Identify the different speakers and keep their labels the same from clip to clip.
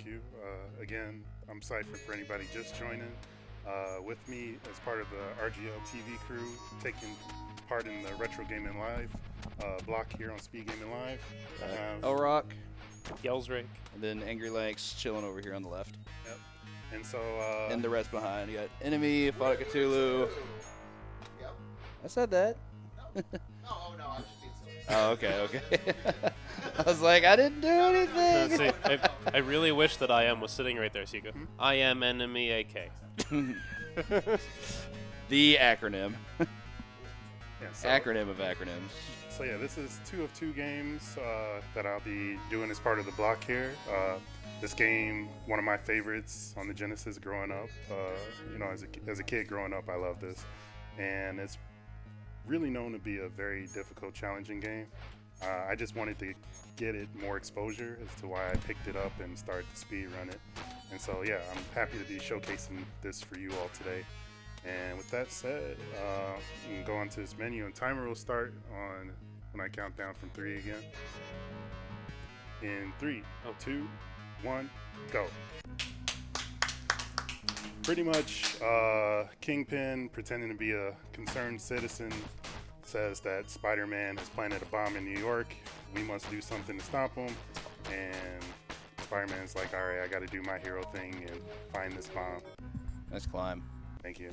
Speaker 1: Thank you. Again, I'm Cypherin for anybody just joining. With me as part of the RGL TV crew, taking part in the Retro Gaming Live block here on SpeedGaming Live.
Speaker 2: Rock,
Speaker 3: Yellsrick,
Speaker 2: and then Angry Lanks chilling over here on the left.
Speaker 1: Yep. And so.
Speaker 2: And the rest behind. You got Enemy, Fought Cthulhu.
Speaker 4: Yep.
Speaker 2: I said that.
Speaker 4: No, oh no, I was just being silly.
Speaker 2: Oh, okay. I was like, I didn't do anything.
Speaker 3: See, I really wish that I am was sitting right there, so you go, I am enemy AK.
Speaker 2: The acronym.
Speaker 1: Yeah, so,
Speaker 2: Acronym of acronyms.
Speaker 1: So yeah, this is 2 of 2 games that I'll be doing as part of the block here. This game, one of my favorites on the Genesis growing up. You know, as a kid growing up, I love this, and it's really known to be a very difficult, challenging game. I just wanted to get it more exposure as to why I picked it up and started to speed run it. And so yeah, I'm happy to be showcasing this for you all today. And with that said, you can go onto this menu and timer will start on when I count down from 3 again. In 3, 2, 1, go. Pretty much, Kingpin, pretending to be a concerned citizen, says that Spider-Man has planted a bomb in New York. We must do something to stop him. And Spider-Man's like, all right, I got to do my hero thing and find this bomb.
Speaker 2: Nice climb.
Speaker 1: Thank you.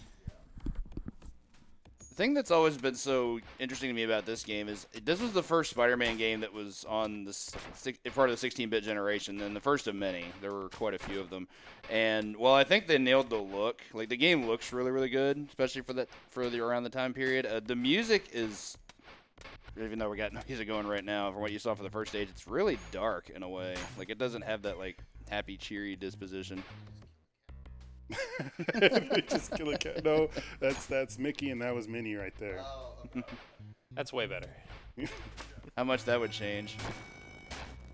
Speaker 2: The thing that's always been so interesting to me about this game is this was the first Spider-Man game that was on part of the 16-bit generation, and the first of many. There were quite a few of them, and well, I think they nailed the look. Like the game looks really, really good, especially for the around the time period. The music is, even though we got no music going right now, from what you saw for the first stage, it's really dark in a way. Like it doesn't have that like happy, cheery disposition.
Speaker 1: Just kill a cat. No, that's Mickey and that was Minnie right there.
Speaker 4: Oh, okay.
Speaker 3: That's way better.
Speaker 2: How much that would change.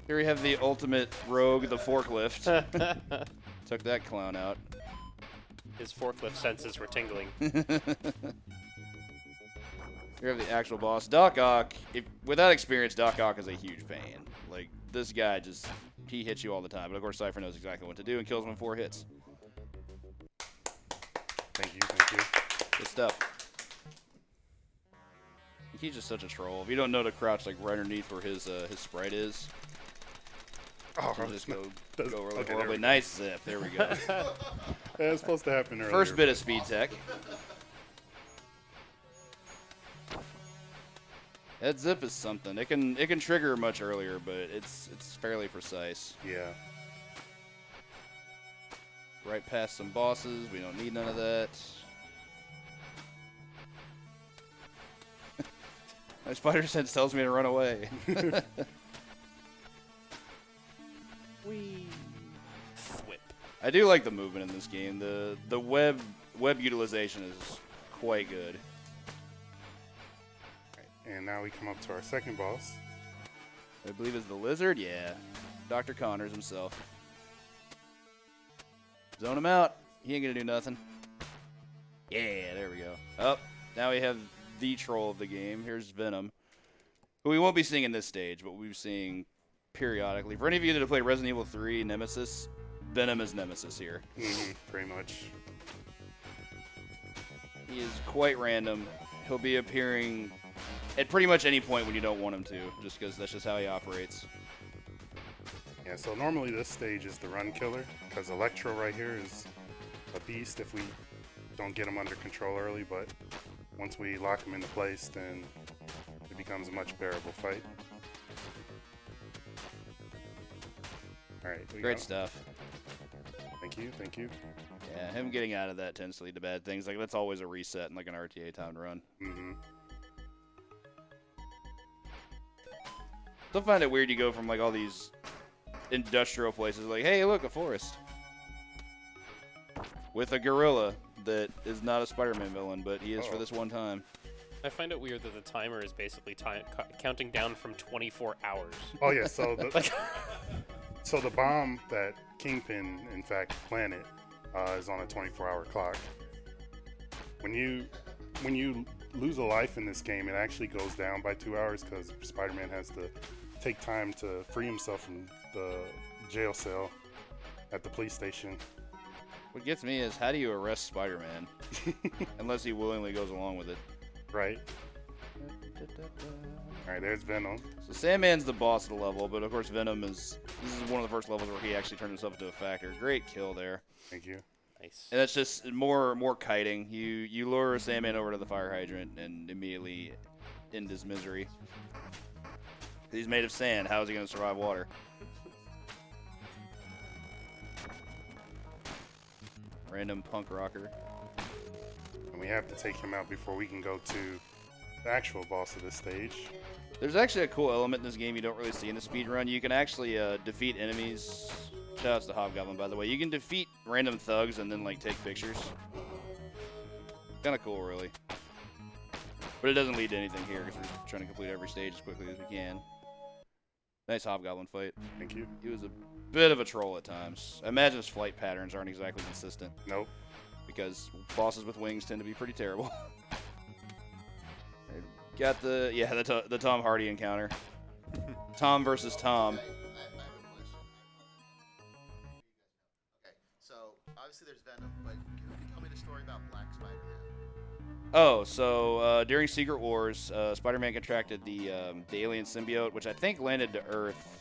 Speaker 2: Here we have the ultimate rogue, the forklift. Took that clown out.
Speaker 3: His forklift senses were tingling.
Speaker 2: Here we have the actual boss, Doc Ock. Without experience, Doc Ock is a huge pain. Like, this guy he hits you all the time. But of course, Cypher knows exactly what to do and kills him in 4 hits.
Speaker 1: Thank you.
Speaker 2: Good stuff. He's just such a troll. If you don't know to crouch like right underneath where his sprite is,
Speaker 1: Oh,
Speaker 2: you just go really
Speaker 1: okay,
Speaker 2: horribly. Nice zip. There we go.
Speaker 1: That's supposed to happen earlier.
Speaker 2: First bit of speed tech. That zip is something. It can trigger much earlier, but it's fairly precise.
Speaker 1: Yeah.
Speaker 2: Right past some bosses. We don't need none of that. My spider sense tells me to run away.
Speaker 3: Whee! Whip.
Speaker 2: I do like the movement in this game. The web utilization is quite good.
Speaker 1: And now we come up to our second boss.
Speaker 2: I believe it's the lizard. Yeah, Dr. Connors himself. Zone him out. He ain't gonna do nothing. Yeah, there we go. Oh, now we have the troll of the game. Here's Venom, who we won't be seeing in this stage, but we'll be seeing periodically. For any of you that have played Resident Evil 3 Nemesis, Venom is Nemesis here.
Speaker 1: Pretty much.
Speaker 2: He is quite random. He'll be appearing at pretty much any point when you don't want him to, just because that's just how he operates.
Speaker 1: Yeah, so normally this stage is the run killer, because Electro right here is a beast if we don't get him under control early, but once we lock him into place, then it becomes a much bearable fight. All right,
Speaker 2: Great stuff.
Speaker 1: Thank you.
Speaker 2: Yeah, him getting out of that tends to lead to bad things. Like, that's always a reset in like an RTA timed run. Still find it weird you go from like all these industrial places like, hey, look, a forest. With a gorilla that is not a Spider-Man villain, but he is for this one time.
Speaker 3: I find it weird that the timer is basically counting down from 24 hours.
Speaker 1: Oh yeah, so the bomb that Kingpin in fact planted is on a 24-hour clock. When you lose a life in this game, it actually goes down by 2 hours because Spider-Man has to take time to free himself from the jail cell. at the police station.
Speaker 2: What gets me is how do you arrest Spider-Man unless he willingly goes along with it?
Speaker 1: Right. All right, there's Venom.
Speaker 2: So Sandman's the boss of the level, but of course Venom is. This is one of the first levels where he actually turned himself into a factor. Great kill there.
Speaker 1: Thank you.
Speaker 3: Nice.
Speaker 2: And that's just more kiting. You lure Sandman over to the fire hydrant and immediately end his misery. He's made of sand. How is he going to survive water? Random punk rocker.
Speaker 1: And we have to take him out before we can go to the actual boss of this stage.
Speaker 2: There's actually a cool element in this game you don't really see in the speedrun. You can actually defeat enemies. Shoutouts to Hobgoblin, by the way. You can defeat random thugs and then like take pictures. Kind of cool, really. But it doesn't lead to anything here because we're trying to complete every stage as quickly as we can. Nice Hobgoblin fight.
Speaker 1: Thank you.
Speaker 2: He was a bit of a troll at times. I imagine his flight patterns aren't exactly consistent.
Speaker 1: Nope.
Speaker 2: Because bosses with wings tend to be pretty terrible. Got the Tom Hardy encounter. Tom versus Tom.
Speaker 4: Okay, I have a question. Okay, so obviously there's Venom, but can you tell me the story about Black Spider-Man?
Speaker 2: Oh, so during Secret Wars, Spider-Man contracted the alien symbiote, which I think landed to Earth.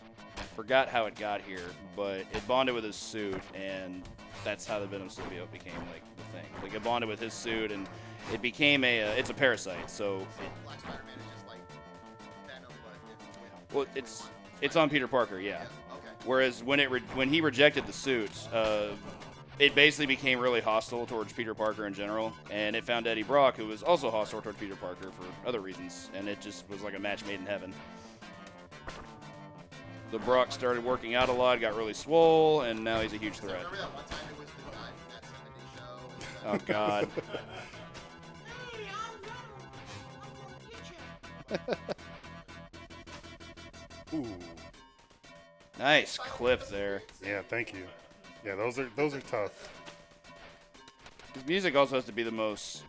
Speaker 2: Forgot how it got here, but it bonded with his suit, and that's how the Venom symbiote became like the thing. Like it bonded with his suit, and it became it's a parasite. So
Speaker 4: Black Spider-Man is just like Venom, but
Speaker 2: well, it's on Peter Parker, yeah.
Speaker 4: Okay.
Speaker 2: Whereas when he rejected the suit, it basically became really hostile towards Peter Parker in general, and it found Eddie Brock, who was also hostile towards Peter Parker for other reasons, and it just was like a match made in heaven. The Brock started working out a lot, got really swole, and now he's a huge
Speaker 4: So
Speaker 2: threat.
Speaker 4: remember that one time it was the guy from that 70s show?
Speaker 2: Oh, God.
Speaker 4: Hey, I'm Venom. I'm gonna get you.
Speaker 1: Ooh.
Speaker 2: Nice clip there.
Speaker 1: Yeah, thank you. Yeah, those are tough.
Speaker 2: His music also has to be the most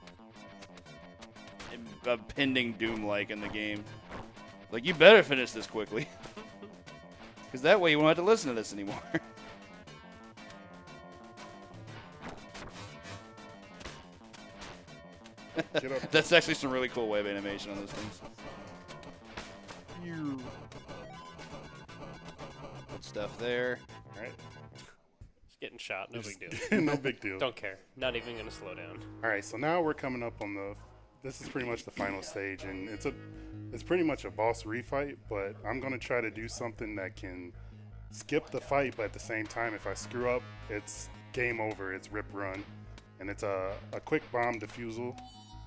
Speaker 2: impending doom-like in the game. Like, you better finish this quickly. Because that way you won't have to listen to this anymore.
Speaker 1: Get up.
Speaker 2: That's actually some really cool web animation on those things. Good stuff there.
Speaker 1: All right.
Speaker 3: Just getting shot. No big deal.
Speaker 1: No big deal.
Speaker 3: Don't care. Not even gonna slow down.
Speaker 1: All right, so now we're coming up on this is pretty much the final stage, and it's pretty much a boss refight, but I'm gonna try to do something that can skip the fight, but at the same time, if I screw up, it's game over, it's rip run, and it's a quick bomb defusal,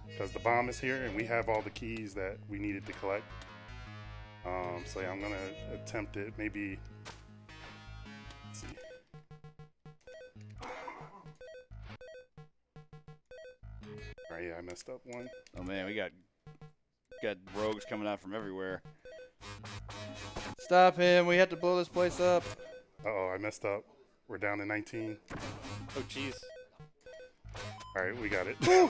Speaker 1: because the bomb is here, and we have all the keys that we needed to collect. So yeah, I'm gonna attempt it, maybe, let's see. Alright, yeah, I messed up one.
Speaker 2: Oh man, we got rogues coming out from everywhere. Stop him! We have to blow this place up.
Speaker 1: Uh-oh, I messed up. We're down to 19.
Speaker 3: Oh jeez.
Speaker 1: Alright, we got it.
Speaker 2: Oh,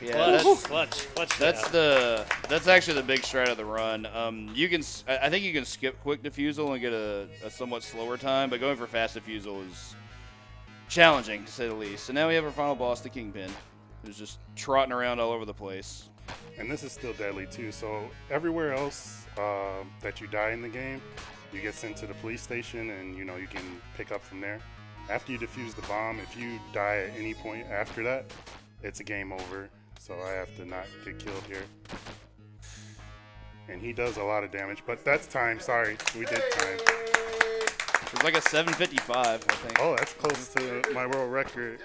Speaker 2: yeah,
Speaker 3: Clutch.
Speaker 2: that's actually the big stride of the run. I think you can skip quick defusal and get a somewhat slower time, but going for fast defusal is challenging to say the least. So now we have our final boss, the Kingpin, who's just trotting around all over the place.
Speaker 1: And this is still deadly too. So everywhere else that you die in the game, you get sent to the police station, and you can pick up from there. After you defuse the bomb, if you die at any point after that, it's a game over. So I have to not get killed here. And he does a lot of damage, but that's time. Sorry, we did time.
Speaker 2: It's like a 755, I think.
Speaker 1: Oh, that's close to my world record,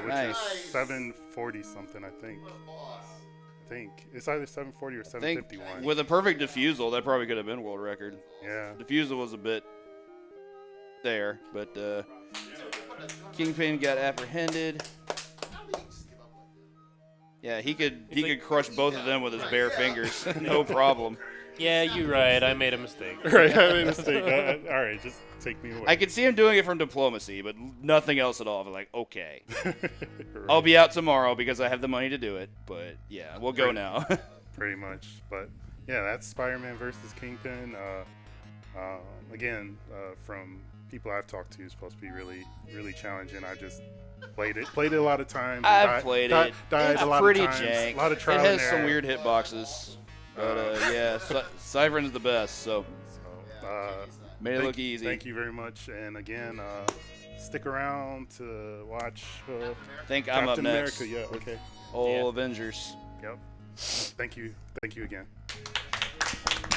Speaker 1: which
Speaker 2: Nice.
Speaker 1: is 740 something, I think. I think it's either 740 or
Speaker 2: I think
Speaker 1: 751.
Speaker 2: with a perfect defusal, that probably could have been world record.
Speaker 1: Yeah.
Speaker 2: Defusal was a bit there, but Kingpin got apprehended. Yeah, he could crush both of them with his bare fingers, no problem.
Speaker 3: Yeah, you're right. I made a mistake.
Speaker 1: Right, I made a mistake. All right, just take me away.
Speaker 2: I could see him doing it from diplomacy, but nothing else at all. But like, okay,
Speaker 1: Right.
Speaker 2: I'll be out tomorrow because I have the money to do it. But yeah, we'll go
Speaker 1: Right.
Speaker 2: now.
Speaker 1: Pretty much. But yeah, that's Spider-Man versus Kingpin. Again, from people I've talked to is supposed to be really challenging. I just played it a lot of times.
Speaker 2: I've played it.
Speaker 1: Died
Speaker 2: It's
Speaker 1: a lot
Speaker 2: pretty
Speaker 1: of times.
Speaker 2: jank.
Speaker 1: A lot of trial
Speaker 2: It has
Speaker 1: and
Speaker 2: some
Speaker 1: error.
Speaker 2: weird hitboxes, but yeah, Cypherin's the best. So made it look easy.
Speaker 1: Thank you very much. And again, stick around to watch.
Speaker 2: I think I'm up
Speaker 1: Captain
Speaker 2: next.
Speaker 1: America. Yeah. Okay.
Speaker 2: All Avengers.
Speaker 1: Yep. Thank you. Thank you again.